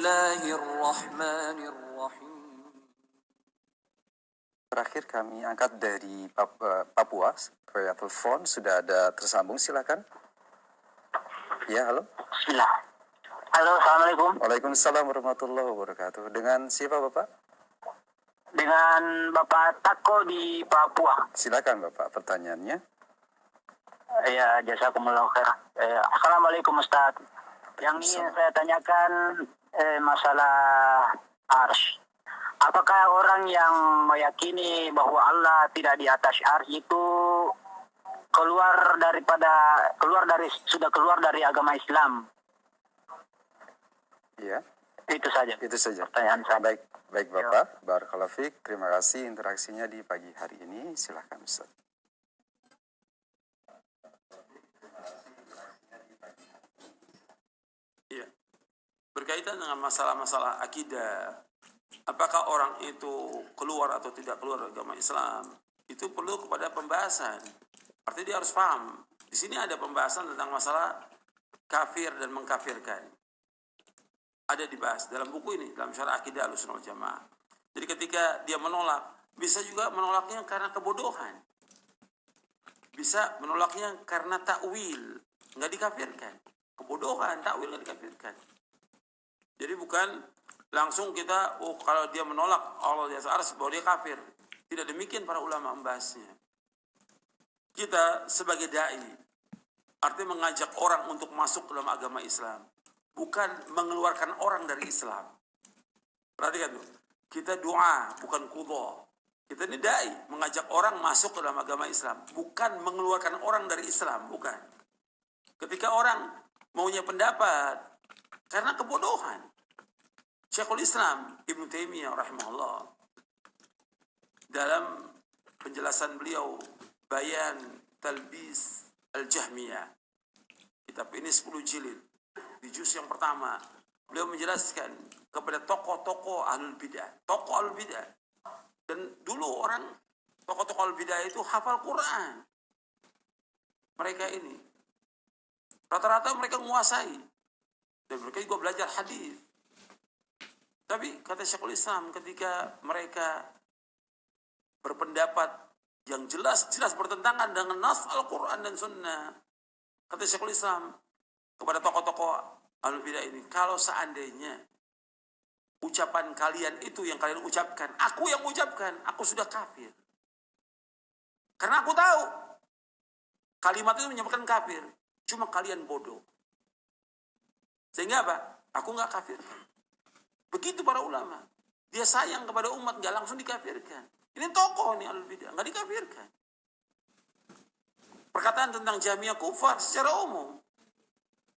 Bismillahirrahmanirrahim. Terakhir kami angkat dari Papua via telepon, sudah ada tersambung, silakan. Ya, halo. Bismillah. Halo, assalamualaikum. Waalaikumsalam warahmatullahi wabarakatuh. Dengan siapa Bapak? Dengan Bapak Tako di Papua. Silakan Bapak, pertanyaannya. Ya, jazakumullah khair. Assalamualaikum Ustaz. Yang ingin saya tanyakan masalah arsy. Apakah orang yang meyakini bahwa Allah tidak di atas arsy itu sudah keluar dari agama Islam? Iya. Itu saja. Pertanyaan saya. Baik Bapak. Barakallahu fiik. Terima kasih interaksinya di pagi hari ini. Silakan Ustaz. Iya. Berkaitan dengan masalah-masalah akidah, apakah orang itu keluar atau tidak keluar dari agama Islam, itu perlu kepada pembahasan. Artinya dia harus paham. Di sini ada pembahasan tentang masalah kafir dan mengkafirkan. Ada dibahas dalam buku ini, dalam syarah akidah Ahlussunnah wal Jamaah. Jadi ketika dia menolak, bisa juga menolaknya karena kebodohan. Bisa menolaknya karena takwil, nggak dikafirkan. Kebodohan, takwil nggak dikafirkan. Jadi bukan langsung kita, kalau dia menolak Allah di atas arsy bahwa dia kafir. Tidak demikian para ulama membahasnya. Kita sebagai dai, artinya mengajak orang untuk masuk dalam agama Islam, bukan mengeluarkan orang dari Islam. Perhatikan tuh, kita doa, bukan qudha. Kita ini dai, mengajak orang masuk ke dalam agama Islam, bukan mengeluarkan orang dari Islam, bukan. Ketika orang maunya pendapat karena kebodohan. Syekhul Islam Ibnu Taimiyah rahimahullah dalam penjelasan beliau Bayan Talbis Al-Jahmiyah, kitab ini 10 jilid, di juz yang pertama beliau menjelaskan kepada tokoh-tokoh ahlul bidah. Dan dulu orang tokoh-tokoh ahlul bidah itu hafal Quran. Mereka ini rata-rata mereka menguasai, dan mereka juga belajar hadis. Tapi kata Syekhul Islam, ketika mereka berpendapat yang jelas bertentangan dengan nas Al-Quran dan Sunnah, kata Syekhul Islam kepada tokoh-tokoh ahlul bidah ini, kalau seandainya ucapan kalian itu yang kalian ucapkan, aku yang ucapkan, aku sudah kafir. Karena aku tahu kalimat itu menyebabkan kafir. Cuma kalian bodoh. Sehingga apa? Aku nggak kafirkan. Begitu para ulama. Dia sayang kepada umat, nggak langsung dikafirkan. Ini tokoh nih ahlul bidah, nggak dikafirkan. Perkataan tentang Jahmiyah kufar secara umum.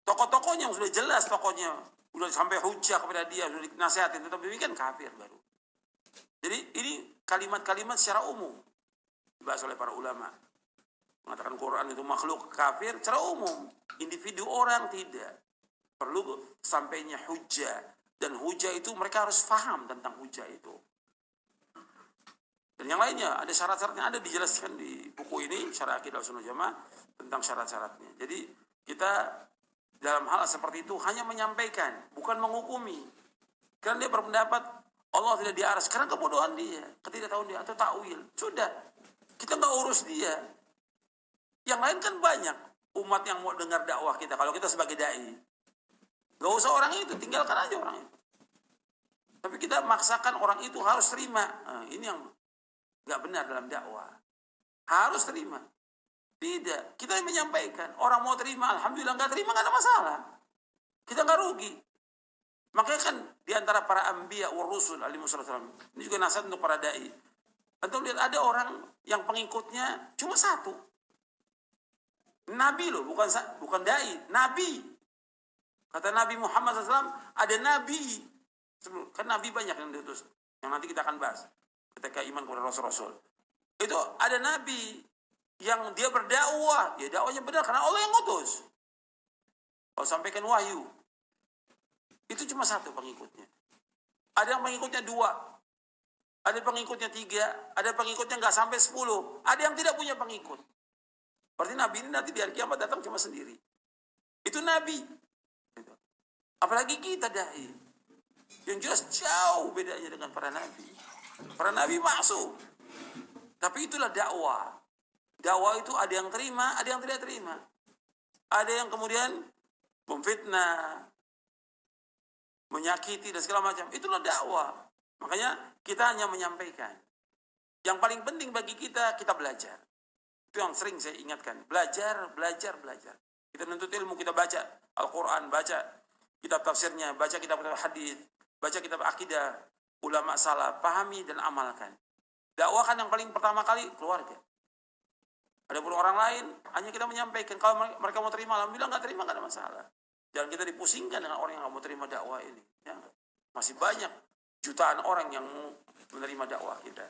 Tokoh-tokohnya yang sudah jelas, tokohnya sudah sampai hujah kepada dia, sudah dinasihatin, tetapi demikian kafir baru. Jadi ini kalimat-kalimat secara umum dibahas oleh para ulama. Mengatakan Quran itu makhluk, kafir secara umum. Individu orang tidak. Perlu sampainya hujah. Dan hujah itu mereka harus paham tentang hujah itu. Dan yang lainnya, ada syarat-syaratnya, ada dijelaskan di buku ini, Syarah Aqidah Ahlussunnah wal Jamaah, tentang syarat-syaratnya. Jadi kita dalam hal seperti itu hanya menyampaikan, bukan menghukumi. Karena dia berpendapat Allah tidak di arsy, karena kebodohan dia, ketidaktahuan dia, atau takwil. Sudah, kita nggak urus dia. Yang lain kan banyak umat yang mau dengar dakwah kita. Kalau kita sebagai dai, gak usah orang itu, tinggalkan aja orang itu. Tapi kita maksakan orang itu harus terima. Nah, ini yang gak benar dalam dakwah. Harus terima. Tidak, kita yang menyampaikan. Orang mau terima, alhamdulillah. Gak terima, gak ada masalah. Kita gak rugi. Makanya kan diantara para anbiya wa rusul alaihi wasallam, ini juga nasihat untuk para dai. Antum lihat ada orang yang pengikutnya cuma satu. Nabi loh, bukan dai, nabi. Kata Nabi Muhammad SAW, ada nabi. Kan nabi banyak yang diutus, yang nanti kita akan bahas ketika iman kepada rasul-rasul. Itu ada nabi yang dia berdakwah, ya dakwahnya benar karena Allah yang ngutus. Kalau sampaikan wahyu, itu cuma satu pengikutnya. Ada yang pengikutnya 2, ada pengikutnya 3, ada pengikutnya nggak sampai 10, ada yang tidak punya pengikut. Berarti nabi ini nanti di hari kiamat datang cuma sendiri. Itu nabi. Apalagi kita dai. Yang jelas jauh bedanya dengan para nabi. Para nabi masuk. Tapi itulah dakwah. Dakwah itu ada yang terima, ada yang tidak terima. Ada yang kemudian memfitnah, menyakiti dan segala macam. Itulah dakwah. Makanya kita hanya menyampaikan. Yang paling penting bagi kita belajar. Itu yang sering saya ingatkan. Belajar. Kita menuntut ilmu, kita baca Al-Quran, baca kitab tafsirnya, baca kitab hadis, baca kitab akidah, ulama salaf, pahami dan amalkan. Dakwah kan yang paling pertama kali keluarga. Adapun orang lain, hanya kita menyampaikan. Kalau mereka mau terima, alhamdulillah, nggak terima, nggak ada masalah. Jangan kita dipusingkan dengan orang yang nggak mau terima dakwah ini. Ya. Masih banyak jutaan orang yang menerima dakwah kita.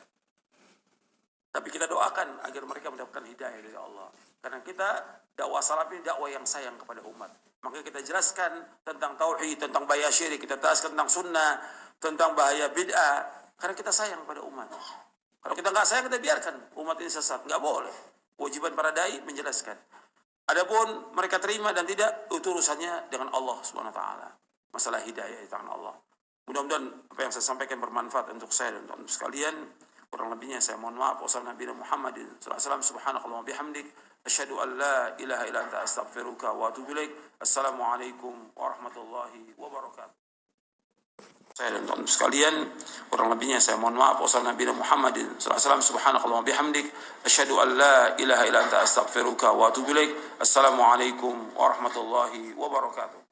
Tapi kita doakan agar mereka mendapatkan hidayah dari Allah. Karena kita dakwah salaf ini dakwah yang sayang kepada umat. Maka kita jelaskan tentang tauhid, tentang bahaya syirik, kita jelaskan tentang sunnah, tentang bahaya bid'ah. Karena kita sayang kepada umat. Kalau kita nggak sayang, kita biarkan umat ini sesat. Nggak boleh. Kewajiban para dai menjelaskan. Adapun mereka terima dan tidak, itu urusannya dengan Allah Subhanahu wa taala. Masalah hidayah di tangan Allah. Mudah-mudahan apa yang saya sampaikan bermanfaat untuk saya dan untuk sekalian. Kurang lebihnya saya mohon maaf. Wassalamualaikum warahmatullahi wabarakatuh. Subhanakallahumma bihamdik, asyhadu an la ilaha illa anta astaghfiruka wa atubu ilaik. Assalamualaikum warahmatullahi wabarakatuh. Saya dan untuk sekalian, kurang lebihnya saya mohon maaf. Wassalamualaikum warahmatullahi wabarakatuh. Subhanakallahumma bihamdik, asyhadu an la ilaha illa anta astaghfiruka wa atubu ilaik. Assalamualaikum warahmatullahi wabarakatuh.